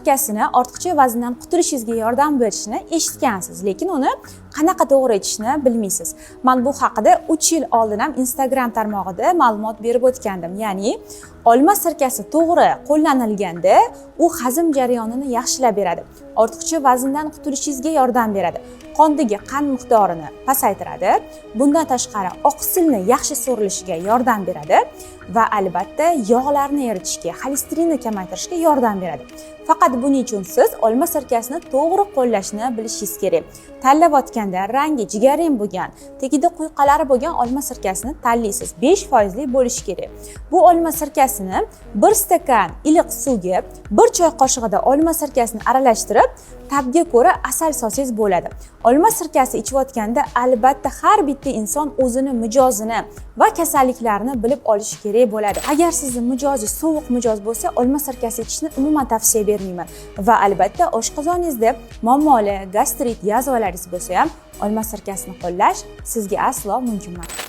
sirkasini ortiqcha vazndan qutulishingizga yordam berishini eshitgansiz, lekin uni qanaqa to'g'ri ichishni bilmaysiz. Men bu haqida 3 yil oldin ham Instagram tarmog'ida ma'lumot berib o'tgandim. Ya'ni olma sirkasi to'g'ri qo'llanilganda u hazm jarayonini yaxshilab beradi. Ortiqcha vazndan qutulishingizga yordam beradi. Qondagi qand miqdorini pasaytiradi. Bundan tashqari oqsilni yaxshi so'rilishiga yordam beradi va albatta yog'larni eritishga, xolesterinni kamaytirishga yordam beradi. Faqat buning uchun siz olma sirkasini to'g'ri qo'llashni bilishingiz kerak. Tanlayotganda rangi jigarrang bo'lgan, tagida quyqalari bo'lgan olma sirkasini tanlaysiz. 5% bo'lishi kerak. Bu olma sirkasini 1 stakan iliq suvga 1 choy qoshig'ida olma sirkasini aralashtirib, tabga ko'ra asal solsangiz bo'ladi. Olma sirkasi ichayotganda albatta har bitta inson o'zini mijozini va kasalliklarini bilib olishi kerak bo'ladi. Agar sizning mijozing sovuq mijoz bo'lsa, olma sirkasi ichishni umuman tavsiya bermayman. Va albatta oshqozoningizda muammolar, gastrit, yazvalaringiz bo'lsa ham olma sirkasini qo'llash sizga aslo mumkin emas.